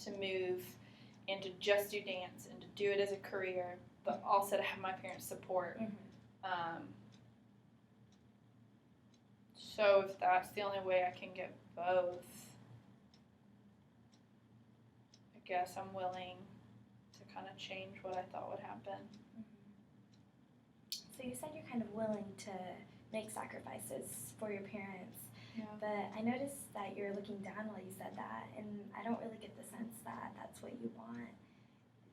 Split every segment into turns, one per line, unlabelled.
to move and to just do dance and to do it as a career, but also to have my parents' support. So if that's the only way I can get both, I guess I'm willing to kind of change what I thought would happen.
So you said you're kind of willing to make sacrifices for your parents,
Yeah.
but I noticed that you're looking down while you said that, and I don't really get the sense that that's what you want.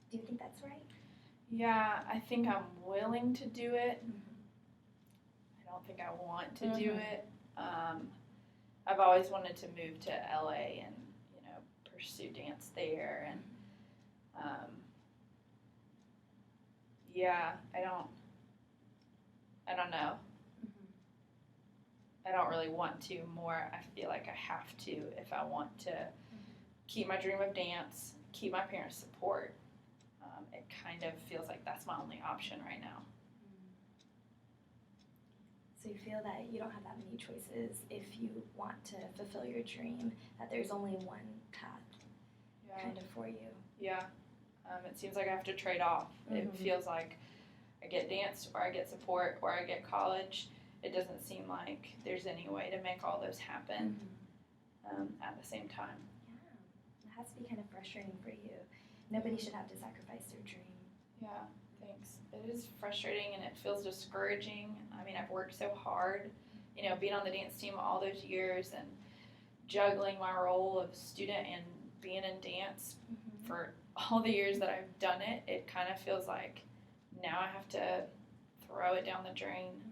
Do you think that's right?
Yeah, I think I'm willing to do it. I don't think I want to do it. I've always wanted to move to LA and, pursue dance there. And, yeah, I don't know. I don't really want to more. I feel like I have to if I want to keep my dream of dance, keep my parents' support. It kind of feels like that's my only option right now.
So you feel that you don't have that many choices if you want to fulfill your dream, that there's only one path kind of for you.
Yeah. It seems like I have to trade off. It feels like I get dance or I get support or I get college. It doesn't seem like there's any way to make all those happen at the same time.
Yeah. It has to be kind of frustrating for you. Nobody should have to sacrifice their dream.
Yeah, thanks. It is frustrating and it feels discouraging. I mean, I've worked so hard, being on the dance team all those years and juggling my role of student and being in dance for all the years that I've done it. It kind of feels like now I have to throw it down the drain.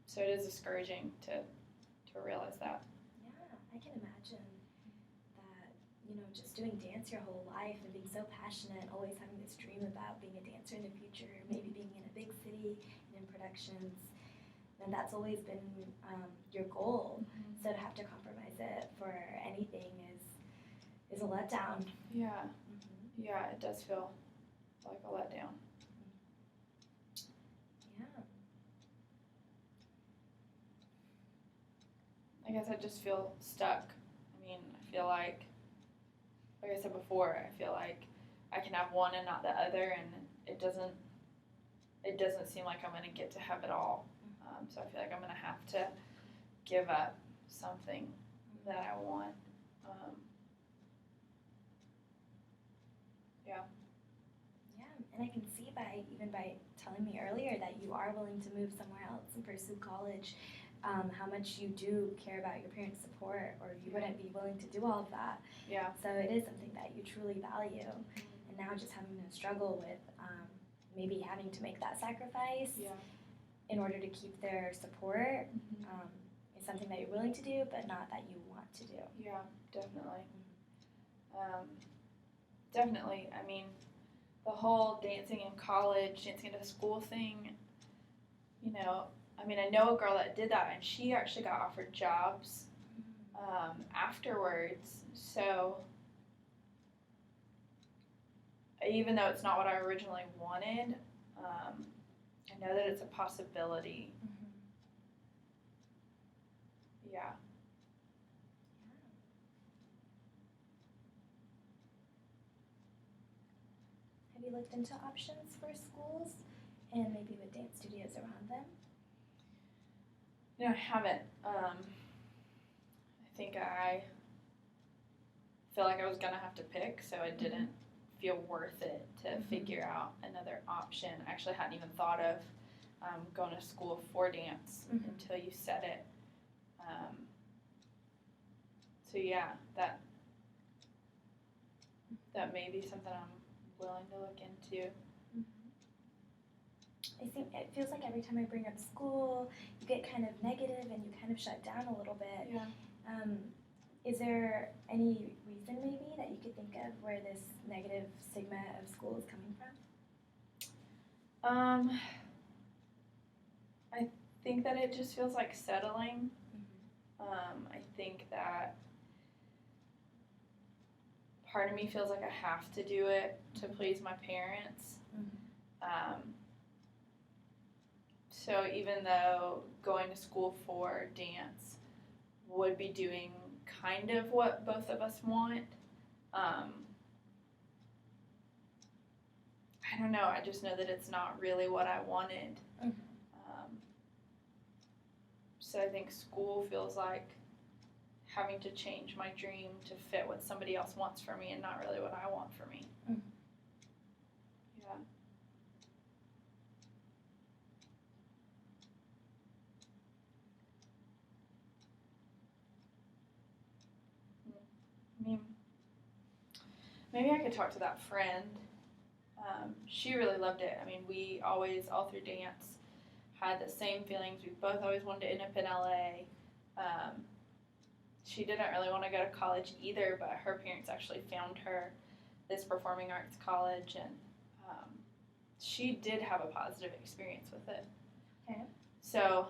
So it is discouraging to realize that.
Yeah, I can imagine that, just doing dance your whole life and being so passionate, always having this dream about being a dancer in the future, maybe being in a big city and in productions, and that's always been your goal. So to have to compromise it for anything is a letdown.
Yeah. Yeah, it does feel like a letdown.
Yeah.
I guess I just feel stuck. I mean, I feel like I said before, I feel like I can have one and not the other, and it doesn't seem like I'm going to get to have it all. So I feel like I'm going to have to give up something that I want.
And I can see even by telling me earlier that you are willing to move somewhere else and pursue college, how much you do care about your parents' support, or you wouldn't be willing to do all of that.
Yeah.
So it is something that you truly value. And now just having to struggle with maybe having to make that sacrifice in order to keep their support is something that you're willing to do, but not that you want to do.
Yeah, definitely. Definitely. I mean, the whole dancing in college, dancing in a school thing, I know a girl that did that, and she actually got offered jobs afterwards. So even though it's not what I originally wanted, I know that it's a possibility. Yeah.
Have you looked into options for schools and maybe with dance studios around them?
I haven't. I think I feel like I was going to have to pick, so it didn't feel worth it to figure out another option. I actually hadn't even thought of going to school for dance until you said it. So yeah, that may be something I'm willing to look into.
I think it feels like every time I bring up school, you get kind of negative and you kind of shut down a little bit.
Yeah.
Is there any reason maybe that you could think of where this negative stigma of school is coming from?
I think that it just feels like settling. I think that part of me feels like I have to do it to please my parents. So even though going to school for dance would be doing kind of what both of us want. I don't know. I just know that it's not really what I wanted. So I think school feels like having to change my dream to fit what somebody else wants for me and not really what I want for me. Yeah. I mean, maybe I could talk to that friend. She really loved it. I mean, we always, all through dance, had the same feelings. We both always wanted to end up in LA. She didn't really want to go to college either, but her parents actually found her this performing arts college, and she did have a positive experience with it.
Okay.
So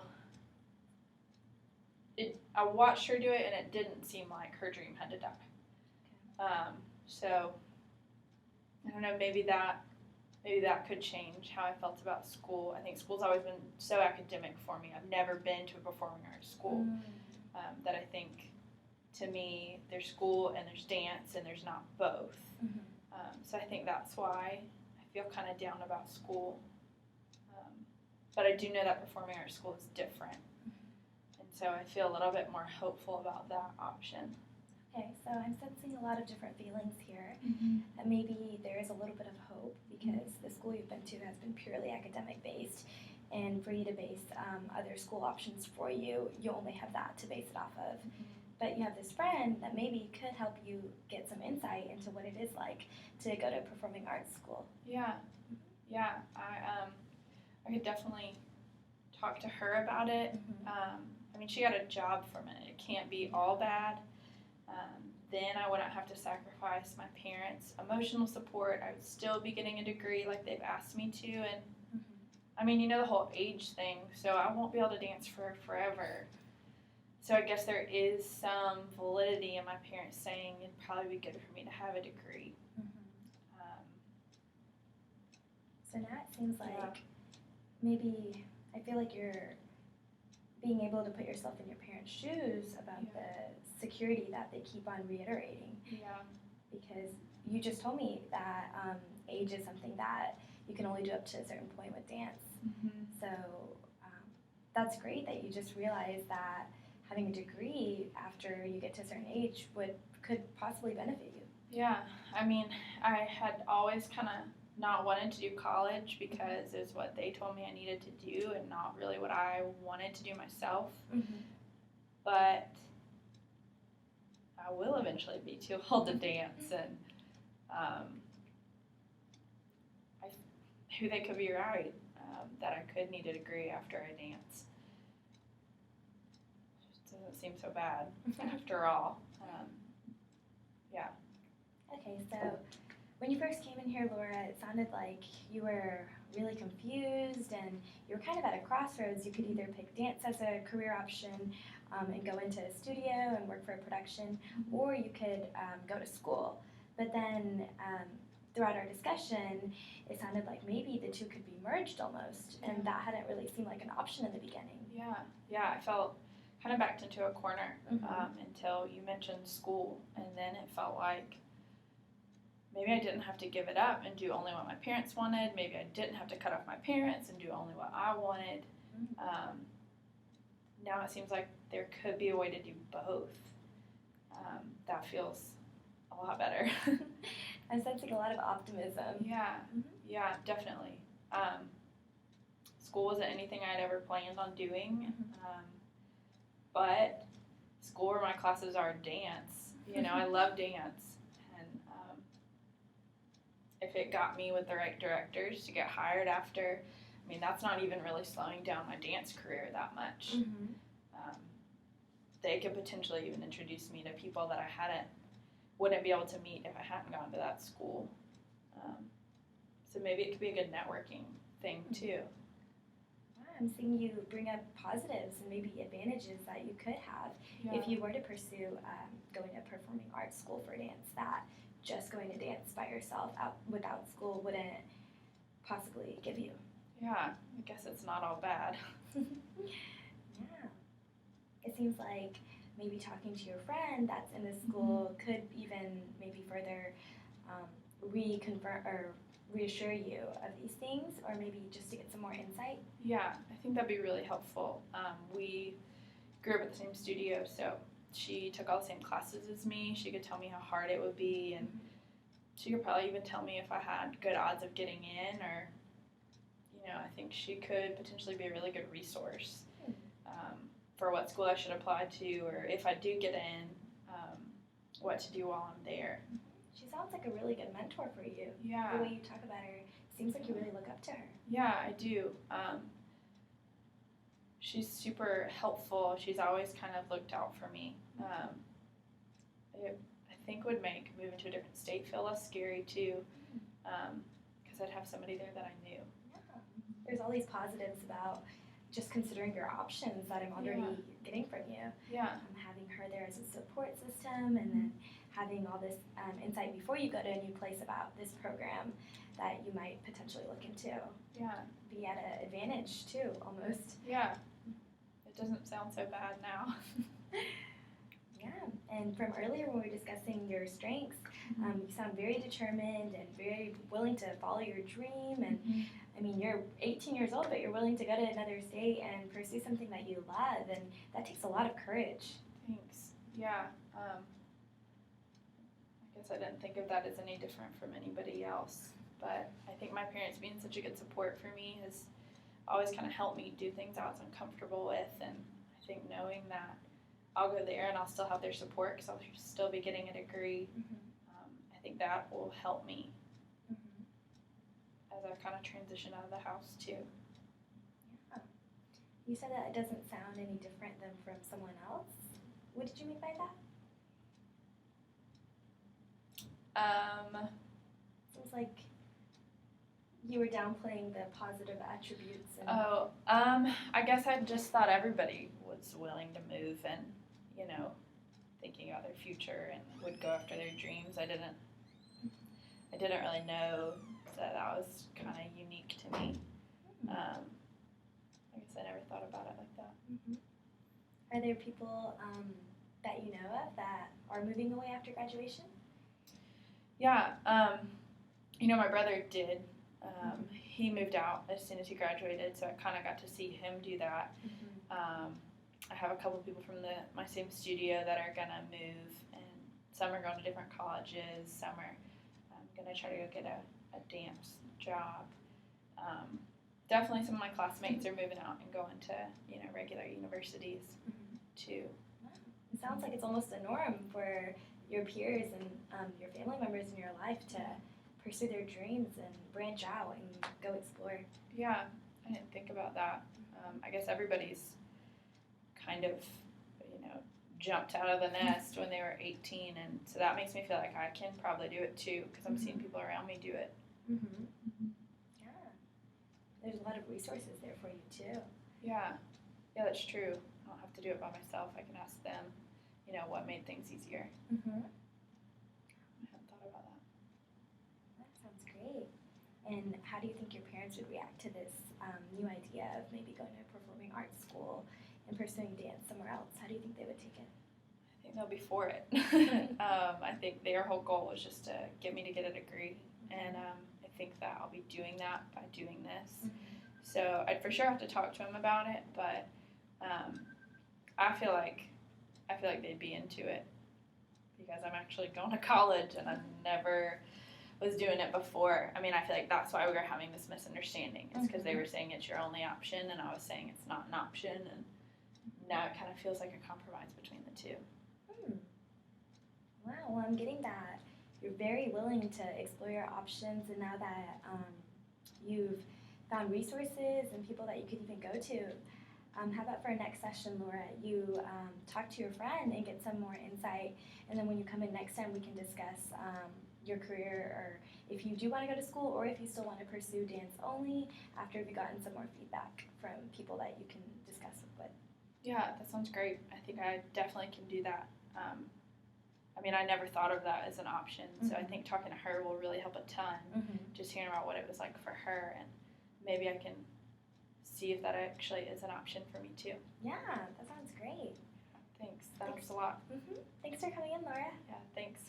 I watched her do it, and it didn't seem like her dream had to die. So I don't know, maybe that could change how I felt about school. I think school's always been so academic for me. I've never been to a performing arts school. That I think, to me, there's school and there's dance and there's not both. So I think that's why I feel kind of down about school. But I do know that performing arts school is different. And so I feel a little bit more hopeful about that option.
Okay, so I'm sensing a lot of different feelings here. And maybe there is a little bit of hope because the school you've been to has been purely academic based, and for you to base other school options for you, you only have that to base it off of. But you have this friend that maybe could help you get some insight into what it is like to go to performing arts school.
Yeah. I could definitely talk to her about it. I mean, she got a job for a minute. It can't be all bad. Then I wouldn't have to sacrifice my parents' emotional support. I would still be getting a degree like they've asked me to. And I mean, you know, the whole age thing. So I won't be able to dance for forever. So I guess there is some validity in my parents saying it'd probably be good for me to have a degree.
So now it seems like maybe I feel like you're being able to put yourself in your parents' shoes about the security that they keep on reiterating. Because you just told me that age is something that you can only do up to a certain point with dance. So that's great that you just realized that having a degree after you get to a certain age could possibly benefit you.
Yeah, I mean, I had always kind of not wanted to do college because it's what they told me I needed to do and not really what I wanted to do myself. But I will eventually be too old to dance, and maybe they could be right that I could need a degree after I dance. It doesn't seem so bad after all.
Okay, so when you first came in here, Laura, it sounded like you were really confused and you were kind of at a crossroads. You could either pick dance as a career option and go into a studio and work for a production, or you could go to school. But then throughout our discussion, it sounded like maybe the two could be merged almost, and that hadn't really seemed like an option in the beginning.
Yeah, I felt kind of backed into a corner until you mentioned school, and then it felt like maybe I didn't have to give it up and do only what my parents wanted. Maybe I didn't have to cut off my parents and do only what I wanted. Now it seems like there could be a way to do both. That feels a lot better.
I'm sensing a lot of optimism.
Yeah, definitely. School wasn't anything I'd ever planned on doing, but school where my classes are dance. You know, I love dance. If it got me with the right directors to get hired after, I mean, that's not even really slowing down my dance career that much. They could potentially even introduce me to people that I wouldn't be able to meet if I hadn't gone to that school. So maybe it could be a good networking thing too.
I'm seeing you bring up positives and maybe advantages that you could have if you were to pursue going to performing arts school for dance, that just going to dance by yourself without school wouldn't possibly give you.
Yeah, I guess it's not all bad.
Yeah. It seems like maybe talking to your friend that's in the school could even maybe further reconfirm or reassure you of these things, or maybe just to get some more insight?
Yeah, I think that'd be really helpful. We grew up at the same studio, so she took all the same classes as me. She could tell me how hard it would be, and she could probably even tell me if I had good odds of getting in, or, I think she could potentially be a really good resource for what school I should apply to, or if I do get in, what to do while I'm there.
She sounds like a really good mentor for you.
Yeah.
The way you talk about her, seems like you really look up to her.
Yeah, I do. She's super helpful. She's always kind of looked out for me. It, I think would make moving to a different state feel less scary too, because I'd have somebody there that I knew.
Yeah. There's all these positives about just considering your options that I'm already getting from you.
Yeah.
Having her there as a support system, and then having all this insight before you go to a new place about this program that you might potentially look into.
Yeah.
Be at an advantage too, almost.
Yeah. It doesn't sound so bad now.
Yeah, and from earlier when we were discussing your strengths, you sound very determined and very willing to follow your dream. And I mean, you're 18 years old, but you're willing to go to another state and pursue something that you love, and that takes a lot of courage.
Thanks. Yeah. I guess I didn't think of that as any different from anybody else, but I think my parents being such a good support for me has always kind of helped me do things I was uncomfortable with, and I think knowing that I'll go there and I'll still have their support because I'll still be getting a degree, I think that will help me as I kind of transition out of the house too.
Yeah. You said that it doesn't sound any different than from someone else. What did you mean by that? Seems like you were downplaying the positive attributes. And
I guess I just thought everybody was willing to move and, thinking about their future and would go after their dreams. I didn't really know that was kind of unique to me. I guess I never thought about it like that.
Are there people that you know of that are moving away after graduation?
Yeah, my brother did. He moved out as soon as he graduated, so I kind of got to see him do that. I have a couple of people from my same studio that are going to move, and some are going to different colleges, some are going to try to go get a dance job. Definitely some of my classmates are moving out and going to, regular universities too.
Wow. It sounds like it's almost a norm for your peers and your family members in your life to pursue their dreams and branch out and go explore.
Yeah, I didn't think about that. I guess everybody's kind of, jumped out of the nest when they were 18, and so that makes me feel like I can probably do it too, because I'm seeing people around me do it.
Yeah. There's a lot of resources there for you too.
Yeah, that's true. I don't have to do it by myself. I can ask them, what made things easier. I hadn't thought about that.
That sounds great. And how do you think your parents would react to this new idea of maybe going to performing arts school and pursuing dance somewhere else? How do you think they would take it?
I think they'll be for it. I think their whole goal was just to get me to get a degree, and I think that I'll be doing that by doing this. So I'd for sure have to talk to them about it, but I feel like they'd be into it because I'm actually going to college and I never was doing it before. I mean, I feel like that's why we were having this misunderstanding. It's because they were saying it's your only option, and I was saying it's not an option, and now it kind of feels like a compromise between the two.
Wow, well, I'm getting that you're very willing to explore your options, and now that you've found resources and people that you could even go to, how about for our next session, Laura, you talk to your friend and get some more insight, and then when you come in next time, we can discuss your career, or if you do want to go to school, or if you still want to pursue dance only after you've gotten some more feedback from people that you can discuss with. Yeah,
that sounds great. I think I definitely can do that. I mean, I never thought of that as an option, so I think talking to her will really help a ton, just hearing about what it was like for her, and maybe I can see if that actually is an option for me too.
Yeah, that sounds great.
Thanks. That helps a lot.
Thanks for coming in, Laura.
Yeah, thanks.